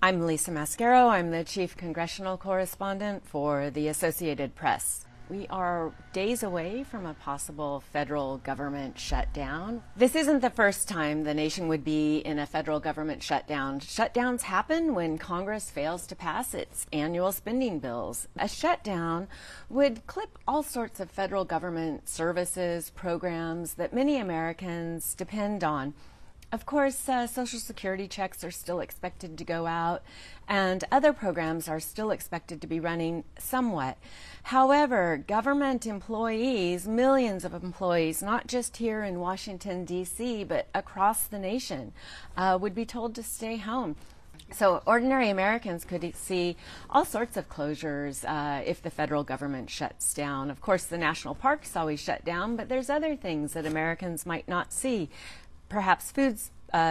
I'm Lisa Mascaro. I'm the Chief Congressional Correspondent for the Associated Press. We are days away from a possible federal government shutdown. This isn't the first time the nation would be in a federal government shutdown. Shutdowns happen when Congress fails to pass its annual spending bills. A shutdown would clip all sorts of federal government services, programs that many Americans depend on. Of course, Social Security checks are still expected to go out, and other programs are still expected to be running somewhat. However, government employees, millions of employees, not just here in Washington, D.C., but across the nation, would be told to stay home. So ordinary Americans could see all sorts of closures if the federal government shuts down. Of course, the national parks always shut down, but there's other things that Americans might not see. Perhaps food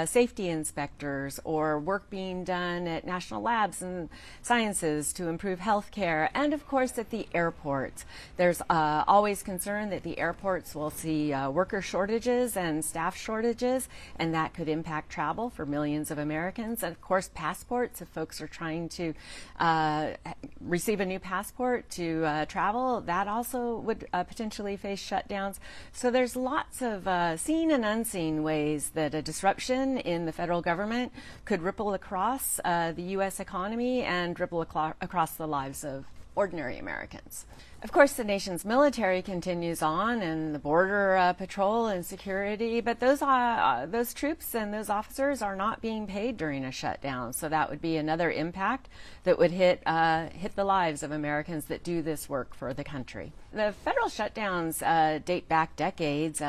safety inspectors or work being done at national labs and sciences to improve health care, and of course at the airports. There's always concern that the airports will see worker shortages and staff shortages, and that could impact travel for millions of Americans. And of course passports, if folks are trying to receive a new passport to travel, that also would potentially face shutdowns. So there's lots of seen and unseen ways that a disruption in the federal government could ripple across the U.S. economy and ripple across the lives of ordinary Americans. Of course, the nation's military continues on, and the border patrol and security, but those troops and those officers are not being paid during a shutdown. So that would be another impact that would hit the lives of Americans that do this work for the country. The federal shutdowns date back decades.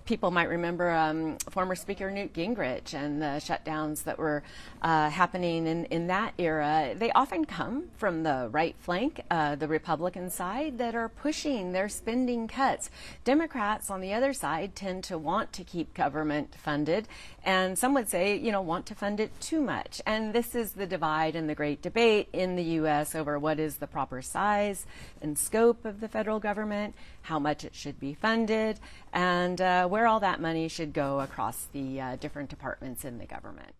People might remember former Speaker Newt Gingrich and the shutdowns that were happening in that era. They often come from the right flank, the Republican side, that are pushing their spending cuts. Democrats on the other side tend to want to keep government funded, and some would say, want to fund it too much. And this is the divide and the great debate in the U.S. over what is the proper size and scope of the federal government, how much it should be funded, and where all that money should go across the different departments in the government.